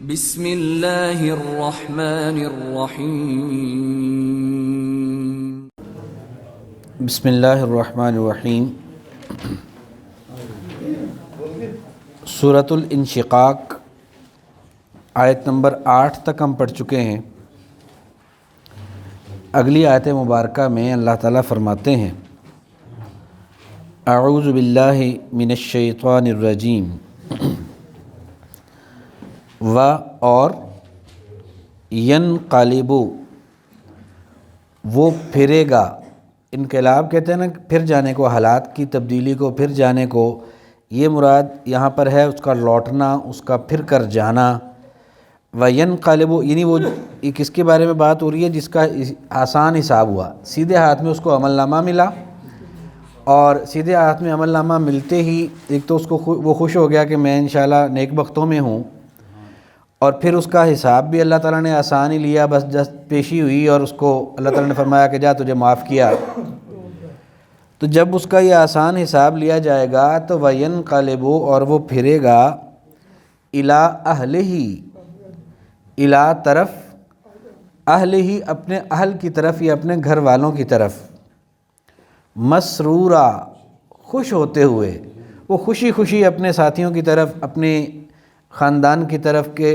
بسم اللہ الرحمن الرحیم۔ بسم اللہ الرحمن الرحیم۔ سورۃ الانشقاق آیت نمبر 8 تک ہم پڑھ چکے ہیں۔ اگلی آیت مبارکہ میں اللہ تعالیٰ فرماتے ہیں اعوذ باللہ من الشیطان الرجیم و اور ینقلب وہ پھرے گا۔ انقلاب کہتے ہیں نا پھر جانے کو، حالات کی تبدیلی کو، پھر جانے کو، یہ مراد یہاں پر ہے اس کا لوٹنا، اس کا پھر کر جانا۔ وینقلب یعنی وہ کس کے بارے میں بات ہو رہی ہے؟ جس کا آسان حساب ہوا، سیدھے ہاتھ میں اس کو عمل نامہ ملا، اور سیدھے ہاتھ میں عمل نامہ ملتے ہی ایک تو اس کو وہ خوش ہو گیا کہ میں انشاءاللہ نیک بختوں میں ہوں، اور پھر اس کا حساب بھی اللہ تعالیٰ نے آسان ہی لیا، بس جس پیشی ہوئی اور اس کو اللہ تعالیٰ نے فرمایا کہ جا تجھے معاف کیا۔ تو جب اس کا یہ آسان حساب لیا جائے گا تو وینقلب اور وہ پھرے گا الی اہلہ، الی طرف، اہلہ اپنے اہل کی طرف یا اپنے گھر والوں کی طرف، مسرورا خوش ہوتے ہوئے، وہ خوشی خوشی اپنے ساتھیوں کی طرف، اپنے خاندان کی طرف کے،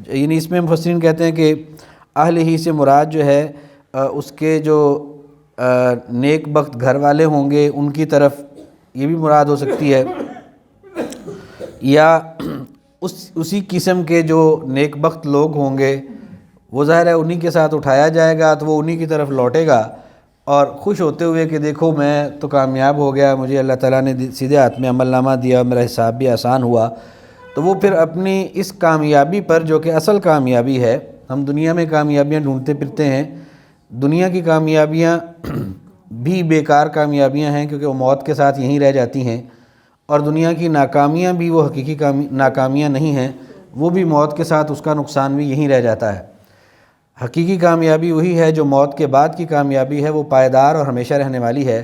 یعنی اس میں مفسرین کہتے ہیں کہ اہل ہی سے مراد جو ہے اس کے جو نیک بخت گھر والے ہوں گے ان کی طرف یہ بھی مراد ہو سکتی ہے، یا اسی قسم کے جو نیک بخت لوگ ہوں گے وہ ظاہر ہے انہی کے ساتھ اٹھایا جائے گا تو وہ انہی کی طرف لوٹے گا، اور خوش ہوتے ہوئے کہ دیکھو میں تو کامیاب ہو گیا، مجھے اللہ تعالیٰ نے سیدھے ہاتھ میں عمل نامہ دیا، میرا حساب بھی آسان ہوا۔ تو وہ پھر اپنی اس کامیابی پر، جو کہ اصل کامیابی ہے، ہم دنیا میں کامیابیاں ڈھونڈتے پھرتے ہیں، دنیا کی کامیابیاں بھی بیکار کامیابیاں ہیں کیونکہ وہ موت کے ساتھ یہیں رہ جاتی ہیں، اور دنیا کی ناکامیاں بھی وہ حقیقی ناکامیاں نہیں ہیں، وہ بھی موت کے ساتھ اس کا نقصان بھی یہیں رہ جاتا ہے۔ حقیقی کامیابی وہی ہے جو موت کے بعد کی کامیابی ہے، وہ پائیدار اور ہمیشہ رہنے والی ہے،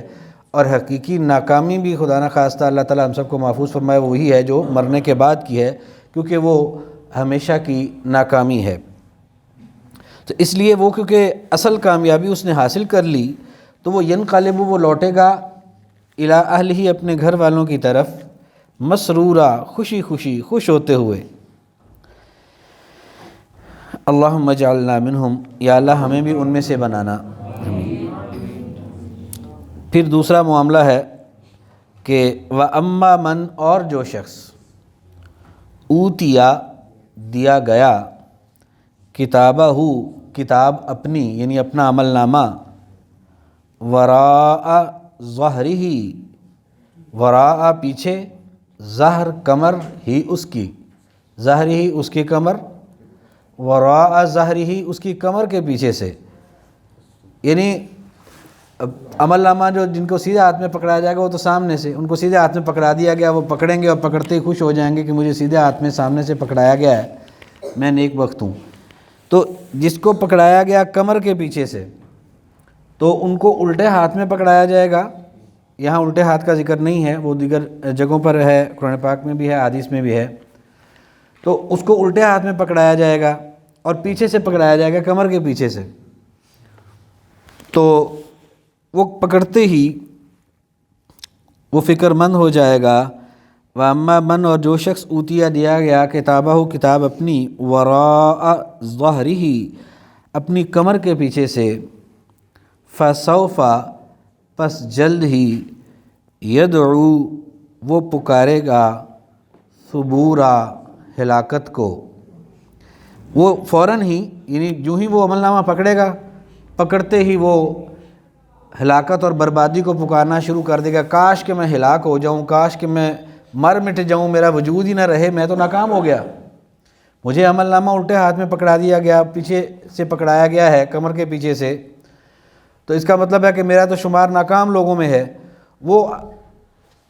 اور حقیقی ناکامی بھی خدا نخواستہ اللہ تعالیٰ ہم سب کو محفوظ فرمائے وہی ہے جو مرنے کے بعد کی ہے، کیونکہ وہ ہمیشہ کی ناکامی ہے۔ تو اس لیے وہ کیونکہ اصل کامیابی اس نے حاصل کر لی تو وہ ینقلب وہ لوٹے گا الی اہلہ اپنے گھر والوں کی طرف، مسرورا خوشی خوشی، خوش ہوتے ہوئے۔ اللہم اجعلنا منہم، یا اللہ ہمیں بھی ان میں سے بنانا۔ پھر دوسرا معاملہ ہے کہ وَأَمَّا مَنْ اور جو شخص اوتیا دیا گیا کتابہ کتاب اپنی یعنی اپنا عمل نامہ، وراء ظہرہ وراء پیچھے، ظہر کمر ہی اس کی، ظہر ہی اس کی کمر، وراء ظہرہ اس کی کمر کے پیچھے سے، یعنی عمل نامہ جو جن کو سیدھے ہاتھ میں پکڑایا جائے گا وہ تو سامنے سے، ان کو سیدھے ہاتھ میں پکڑا دیا گیا، وہ پکڑیں گے اور پکڑتے ہی خوش ہو جائیں گے کہ مجھے سیدھے ہاتھ میں سامنے سے پکڑایا گیا ہے، میں نیک بخت ہوں۔ تو جس کو پکڑایا گیا کمر کے پیچھے سے تو ان کو الٹے ہاتھ میں پکڑایا جائے گا، یہاں الٹے ہاتھ کا ذکر نہیں ہے، وہ دیگر جگہوں پر ہے، قرآن پاک میں بھی ہے، حدیث میں بھی ہے۔ تو اس کو الٹے ہاتھ میں پکڑایا جائے گا اور پیچھے سے پکڑایا جائے گا، کمر کے پیچھے سے، تو وہ پکڑتے ہی وہ فکر مند ہو جائے گا۔ وَأَمَّا مَنْ اور جو شخص اوتیا دیا گیا کتابہ کتاب اپنی، وراء ظہرہ اپنی کمر کے پیچھے سے، فَسَوْفَ پس جلد ہی، یدعو وہ پکارے گا، ثبورا ہلاکت کو، وہ فوراً ہی یعنی جو ہی وہ عمل نامہ پکڑے گا، پکڑتے ہی وہ ہلاکت اور بربادی کو پکارنا شروع کر دے گا، کاش کہ میں ہلاک ہو جاؤں، کاش کہ میں مر مٹ جاؤں، میرا وجود ہی نہ رہے، میں تو ناکام ہو گیا، مجھے عمل نامہ الٹے ہاتھ میں پکڑا دیا گیا، پیچھے سے پکڑایا گیا ہے کمر کے پیچھے سے، تو اس کا مطلب ہے کہ میرا تو شمار ناکام لوگوں میں ہے۔ وہ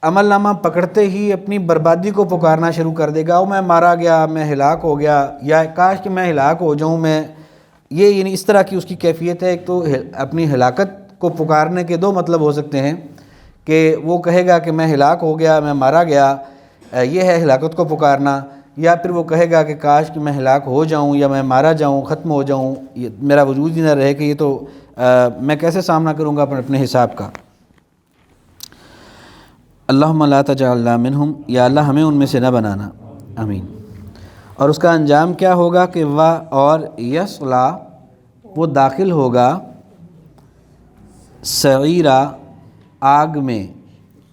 عمل نامہ پکڑتے ہی اپنی بربادی کو پکارنا شروع کر دے گا، میں مارا گیا، میں ہلاک ہو گیا، یا کاش کہ میں ہلاک ہو جاؤں میں، یہ یعنی اس طرح کی اس کی کیفیت ہے۔ ایک تو اپنی ہلاکت کو پکارنے کے دو مطلب ہو سکتے ہیں، کہ وہ کہے گا کہ میں ہلاک ہو گیا، میں مارا گیا، یہ ہے ہلاکت کو پکارنا، یا پھر وہ کہے گا کہ کاش کہ میں ہلاک ہو جاؤں یا میں مارا جاؤں، ختم ہو جاؤں، یہ میرا وجود ہی نہ رہے کہ یہ تو میں کیسے سامنا کروں گا اپنے حساب کا۔ اللہم لا تجعلنا منہم، یا اللہ ہمیں ان میں سے نہ بنانا، آمین۔ اور اس کا انجام کیا ہوگا کہ وہ اور یصلا، وہ داخل ہوگا سعیرا، آگ میں،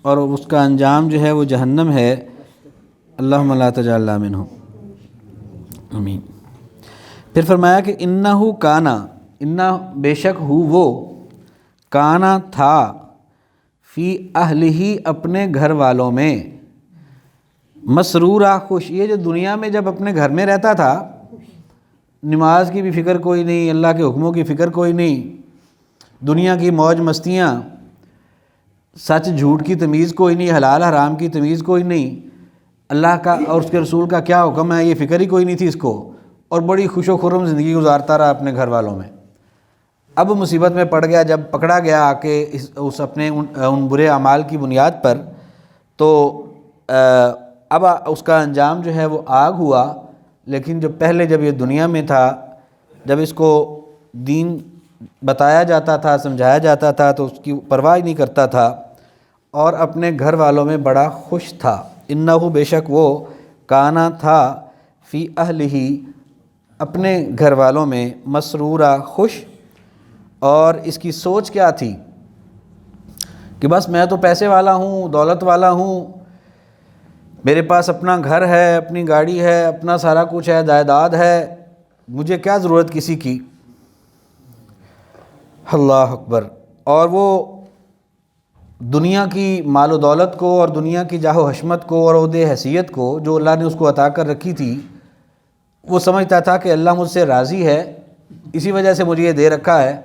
اور اس کا انجام جو ہے وہ جہنم ہے۔ اللہم لا تجعلنا منہم، آمین۔ پھر فرمایا کہ انہو کانا، انہ بے شک ہو وہ، کانا تھا، فی اہلہ اپنے گھر والوں میں، مسرورا خوش، یہ جو دنیا میں جب اپنے گھر میں رہتا تھا، نماز کی بھی فکر کوئی نہیں، اللہ کے حکموں کی فکر کوئی نہیں، دنیا کی موج مستیاں، سچ جھوٹ کی تمیز کوئی نہیں، حلال حرام کی تمیز کوئی نہیں، اللہ کا اور اس کے رسول کا کیا حکم ہے یہ فکر ہی کوئی نہیں تھی اس کو، اور بڑی خوش و خرم زندگی گزارتا رہا اپنے گھر والوں میں۔ اب مصیبت میں پڑ گیا، جب پکڑا گیا آ کے اس اپنے ان برے اعمال کی بنیاد پر، تو اب اس کا انجام جو ہے وہ آگ ہوا۔ لیکن جب یہ دنیا میں تھا، جب اس کو دین بتایا جاتا تھا، سمجھایا جاتا تھا، تو اس کی پرواہ نہیں کرتا تھا اور اپنے گھر والوں میں بڑا خوش تھا۔ انہو بے شک وہ، کانا تھا، فی اہلہ اپنے گھر والوں میں، مسرورا خوش، اور اس کی سوچ کیا تھی کہ بس میں تو پیسے والا ہوں، دولت والا ہوں، میرے پاس اپنا گھر ہے، اپنی گاڑی ہے، اپنا سارا کچھ ہے، جائیداد ہے، مجھے کیا ضرورت کسی کی۔ اللہ اکبر۔ اور وہ دنیا کی مال و دولت کو اور دنیا کی جاہ و حشمت کو اور عہدے حیثیت کو جو اللہ نے اس کو عطا کر رکھی تھی، وہ سمجھتا تھا کہ اللہ مجھ سے راضی ہے، اسی وجہ سے مجھے یہ دے رکھا ہے۔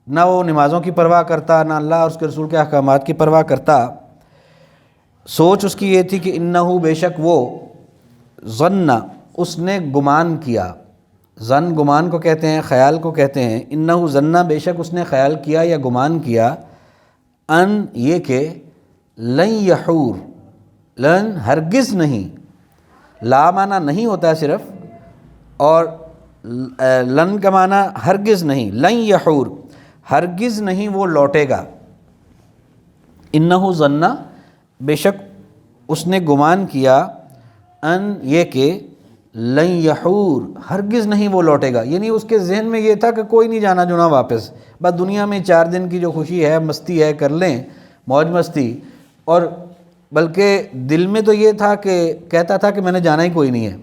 نہ وہ نمازوں کی پرواہ کرتا، نہ اللہ اور اس کے رسول کے احکامات کی پرواہ کرتا۔ سوچ اس کی یہ تھی کہ انہو بے شک وہ، ظن اس نے گمان کیا، ظن گمان کو کہتے ہیں، خیال کو کہتے ہیں۔ انہو ظن بے شک اس نے خیال کیا یا گمان کیا، ان یہ کہ لن یحور، لن ہرگز نہیں، لا معنی نہیں ہوتا ہے صرف، اور لن کا معنی ہرگز نہیں، لن یحور ہرگز نہیں وہ لوٹے گا۔ انہو ظن بے شک اس نے گمان کیا، ان یہ کہ لن یحور ہرگز نہیں وہ لوٹے گا، یعنی اس کے ذہن میں یہ تھا کہ کوئی نہیں جانا جونا واپس، بس دنیا میں 4 دن کی جو خوشی ہے، مستی ہے، کر لیں موج مستی، اور بلکہ دل میں تو یہ تھا کہ کہتا تھا کہ میں نے جانا ہی کوئی نہیں ہے،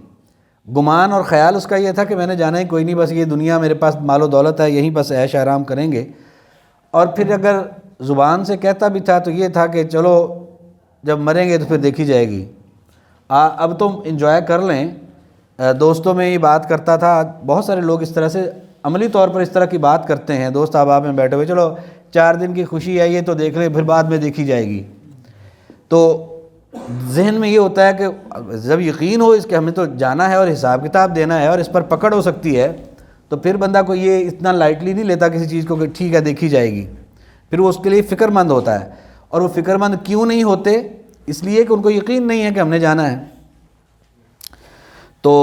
گمان اور خیال اس کا یہ تھا کہ میں نے جانا ہی کوئی نہیں، بس یہ دنیا میرے پاس مال و دولت ہے، یہیں بس عیش آرام کریں گے۔ اور پھر اگر زبان سے کہتا بھی تھا تو یہ تھا کہ چلو جب مریں گے تو پھر دیکھی جائے گی، اب تم انجوائے کر لیں۔ دوستوں میں یہ بات کرتا تھا، بہت سارے لوگ اس طرح سے عملی طور پر اس طرح کی بات کرتے ہیں، دوست احباب میں بیٹھے ہوئے، چلو 4 دن کی خوشی ہے یہ تو دیکھ لیں، پھر بعد میں دیکھی جائے گی۔ تو ذہن میں یہ ہوتا ہے کہ جب یقین ہو اس کے ہمیں تو جانا ہے اور حساب کتاب دینا ہے اور اس پر پکڑ ہو سکتی ہے، تو پھر بندہ کو یہ اتنا لائٹلی نہیں لیتا کسی چیز کو کہ ٹھیک ہے دیکھی جائے گی، پھر وہ اس کے لیے فکر مند ہوتا ہے۔ اور وہ فکر مند کیوں نہیں ہوتے؟ اس لیے کہ ان کو یقین نہیں ہے کہ ہم نے جانا ہے۔ تو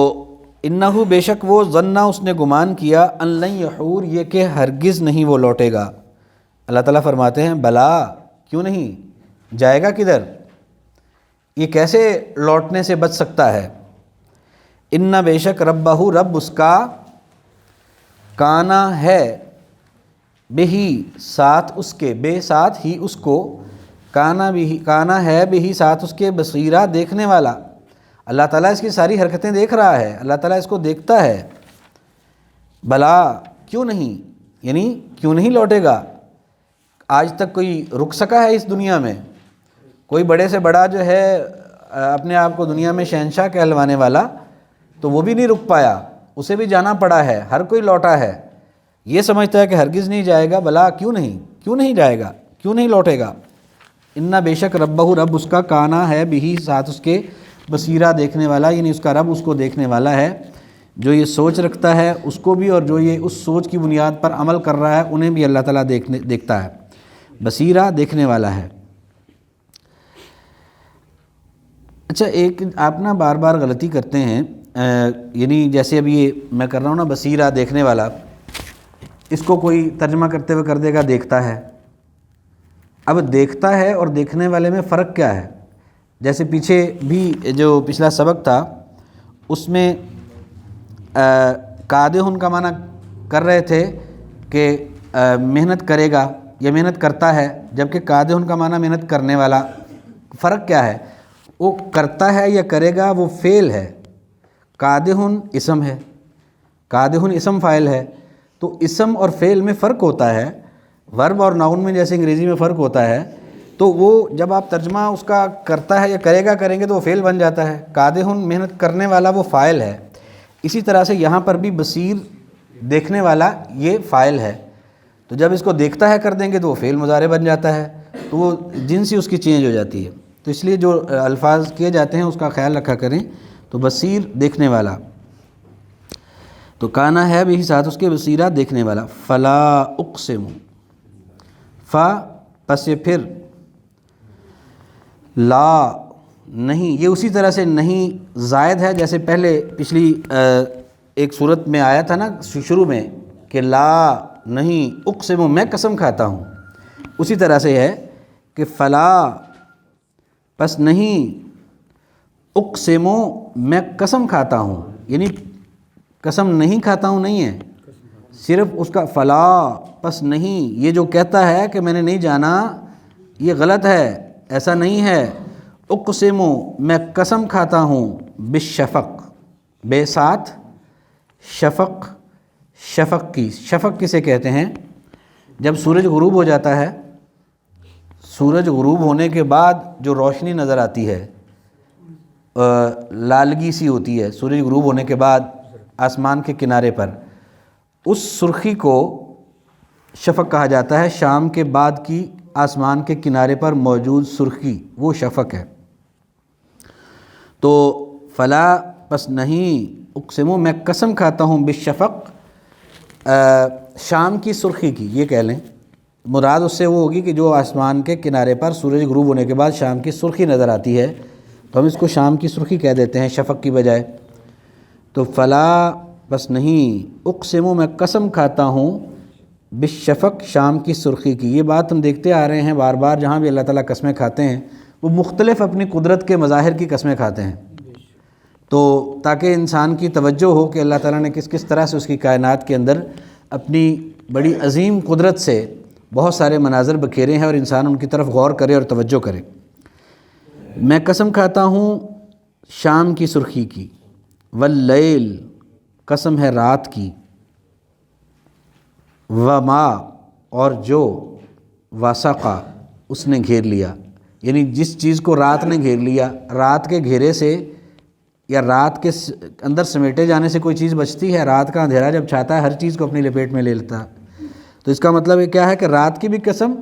انہو بے شک وہ، ظن اس نے گمان کیا، ان لن یحور یہ کہ ہرگز نہیں وہ لوٹے گا۔ اللہ تعالیٰ فرماتے ہیں بلا، کیوں نہیں جائے گا، کدھر، یہ کیسے لوٹنے سے بچ سکتا ہے۔ ان بے شک ربہ رب اس کا، کانا ہے، بہی ساتھ اس کے، بے ساتھ ہی اس کو، کانا ہے بہی ساتھ اس کے، بصیرہ دیکھنے والا۔ اللہ تعالیٰ اس کی ساری حرکتیں دیکھ رہا ہے، اللہ تعالیٰ اس کو دیکھتا ہے۔ بلا کیوں نہیں، یعنی کیوں نہیں لوٹے گا۔ آج تک کوئی رک سکا ہے اس دنیا میں؟ کوئی بڑے سے بڑا جو ہے اپنے آپ کو دنیا میں شہنشاہ کہلوانے والا، تو وہ بھی نہیں رک پایا، اسے بھی جانا پڑا ہے، ہر کوئی لوٹا ہے۔ یہ سمجھتا ہے کہ ہرگز نہیں جائے گا، بلا کیوں نہیں جائے گا، کیوں نہیں لوٹے گا۔ انا بے شک ربہ رب اس کا، کانا ہے بہی ساتھ اس کے، بصیرہ دیکھنے والا، یعنی اس کا رب اس کو دیکھنے والا ہے۔ جو یہ سوچ رکھتا ہے اس کو بھی، اور جو یہ اس سوچ کی بنیاد پر عمل کر رہا ہے انہیں بھی اللہ تعالیٰ دیکھتا ہے، بصیرہ دیکھنے والا ہے۔ اچھا ایک آپ نا بار بار غلطی کرتے ہیں، یعنی جیسے اب یہ میں کر رہا ہوں نا بصیرہ دیکھنے والا، اس کو کوئی ترجمہ کرتے ہوئے کر دے گا دیکھتا ہے۔ اب دیکھتا ہے اور دیکھنے والے میں فرق کیا ہے؟ جیسے پیچھے بھی جو پچھلا سبق تھا اس میں قادح کا معنی کر رہے تھے کہ محنت کرے گا یا محنت کرتا ہے، جبکہ قادح کا معنی محنت کرنے والا۔ فرق کیا ہے؟ وہ کرتا ہے یا کرے گا وہ فعل ہے، قادح اسم ہے، قادح اسم فاعل ہے۔ تو اسم اور فعل میں فرق ہوتا ہے، ورب اور ناؤن میں جیسے انگریزی میں فرق ہوتا ہے۔ تو وہ جب آپ ترجمہ اس کا کرتا ہے یا کرے گا کریں گے تو وہ فعل بن جاتا ہے، قادح محنت کرنے والا وہ فاعل ہے۔ اسی طرح سے یہاں پر بھی بصیر دیکھنے والا یہ فاعل ہے، تو جب اس کو دیکھتا ہے کر دیں گے تو وہ فعل مضارع بن جاتا ہے، تو وہ جنس ہی اس کی چینج ہو جاتی ہے۔ تو اس لیے جو الفاظ کیے جاتے ہیں اس کا خیال رکھا کریں۔ تو بصیر دیکھنے والا، تو کانا ہے بھی ساتھ اس کے بصیرہ دیکھنے والا۔ فلا اقسم، فا پس یہ پھر، لا نہیں، یہ اسی طرح سے نہیں زائد ہے جیسے پہلے پچھلی ایک صورت میں آیا تھا نا شروع میں کہ لا نہیں اقسم میں قسم کھاتا ہوں، اسی طرح سے ہے کہ فلا پس نہیں اقسم میں قسم کھاتا ہوں، یعنی قسم نہیں کھاتا ہوں نہیں ہے، صرف اس کا فلا پس نہیں، یہ جو کہتا ہے کہ میں نے نہیں جانا یہ غلط ہے، ایسا نہیں ہے۔ اقسم میں قسم کھاتا ہوں بالشفق، بے ساتھ شفق، شفق کی، شفق کسے کہتے ہیں؟ جب سورج غروب ہو جاتا ہے، سورج غروب ہونے کے بعد جو روشنی نظر آتی ہے لالگی سی ہوتی ہے، سورج غروب ہونے کے بعد آسمان کے کنارے پر، اس سرخی کو شفق کہا جاتا ہے۔ شام کے بعد کی آسمان کے کنارے پر موجود سرخی وہ شفق ہے۔ تو فلا پس نہیں اقسم میں قسم کھاتا ہوں بالشفق، شام کی سرخی کی، یہ کہہ لیں مراد اس سے وہ ہوگی کہ جو آسمان کے کنارے پر سورج غروب ہونے کے بعد شام کی سرخی نظر آتی ہے، تو ہم اس کو شام کی سرخی کہہ دیتے ہیں شفق کی بجائے۔ تو فلا بس نہیں اقسم میں قسم کھاتا ہوں بالشفق شام کی سرخی کی۔ یہ بات ہم دیکھتے آ رہے ہیں بار بار، جہاں بھی اللہ تعالیٰ قسمیں کھاتے ہیں وہ مختلف اپنی قدرت کے مظاہر کی قسمیں کھاتے ہیں، تو تاکہ انسان کی توجہ ہو کہ اللہ تعالیٰ نے کس کس طرح سے اس کی کائنات کے اندر اپنی بڑی عظیم قدرت سے بہت سارے مناظر بکھیرے ہیں، اور انسان ان کی طرف غور کرے اور توجہ کرے۔ میں قسم کھاتا ہوں شام کی سرخی کی، واللیل قسم ہے رات کی، وما اور جو واسقہ اس نے گھیر لیا، یعنی جس چیز کو رات نے گھیر لیا، رات کے گھیرے سے یا رات کے اندر سمیٹے جانے سے کوئی چیز بچتی ہے؟ رات کا اندھیرا جب چھاتا ہے ہر چیز کو اپنی لپیٹ میں لے لیتا ہے۔ تو اس کا مطلب یہ کیا ہے کہ رات کی بھی قسم،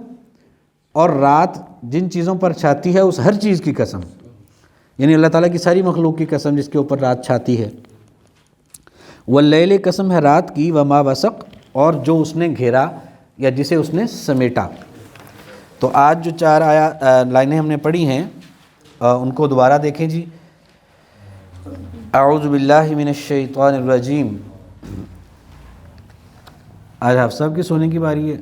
اور رات جن چیزوں پر چھاتی ہے اس ہر چیز کی قسم، یعنی اللہ تعالیٰ کی ساری مخلوق کی قسم جس کے اوپر رات چھاتی ہے۔ واللیل قسم ہے رات کی، وما وسق اور جو اس نے گھیرا یا جسے اس نے سمیٹا۔ تو آج جو 4 لائنیں ہم نے پڑھی ہیں ان کو دوبارہ دیکھیں جی۔ اعوذ باللہ من الشیطان الرجیم۔ آج آپ صاحب کی سونے کی باری ہے،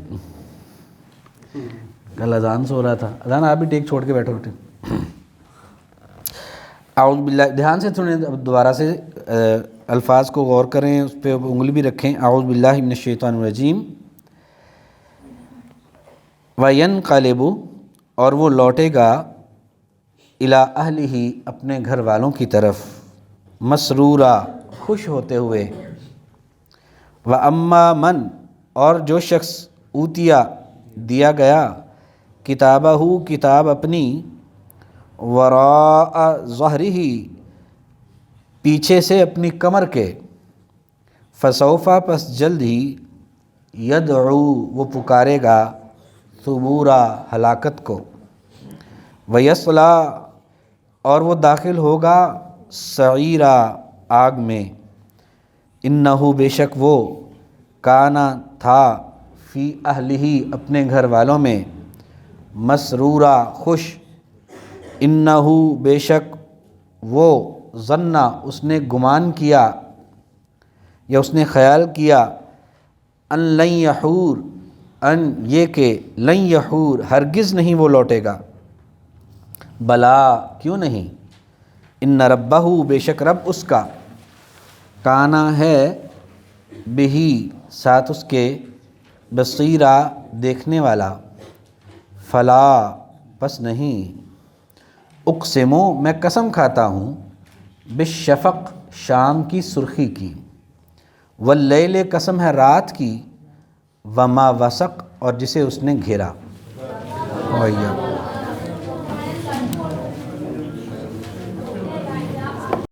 کل اذان سو رہا تھا، اذان آپ بھی ٹیک چھوڑ کے بیٹھو اٹھے۔ اعوذ باللہ، دھیان سے سنیں دوبارہ سے، الفاظ کو غور کریں، اس پہ انگلی بھی رکھیں۔ اعوذ باللہ من الشیطان الرجیم۔ وَيَنْقَلِبُ اور وہ لوٹے گا، اِلیٰ اہلہ اپنے گھر والوں کی طرف، مسرورا خوش ہوتے ہوئے، وَأَمَّا مَنْ اور جو شخص اوتیا دیا گیا، کتابہ کتاب اپنی، وراء ظہرہ پیچھے سے اپنی کمر کے، فسوف پس جلد ہی، یدعو وہ پکارے گا، ثبورا ہلاکت کو، ویصلا اور وہ داخل ہوگا، سعیرا آگ میں، انہو بے شک وہ، کانا تھا، فی اہلہ اپنے گھر والوں میں، مسرورا خوش، انہو بے شک وہ ظنّا اس نے گمان کیا یا اس نے خیال کیا ان لن یحور ان یہ کہ لن یحور ہرگز نہیں وہ لوٹے گا، بلا کیوں نہیں، ان ربہ بے شک رب اس کا، کانا ہے بہی ساتھ اس کے، بصیرا دیکھنے والا، فلا پس نہیں، اقسمو میں قسم کھاتا ہوں، بالشفق شام کی سرخی کی، واللیل قسم ہے رات کی، وما وسق اور جسے اس نے گھیرا۔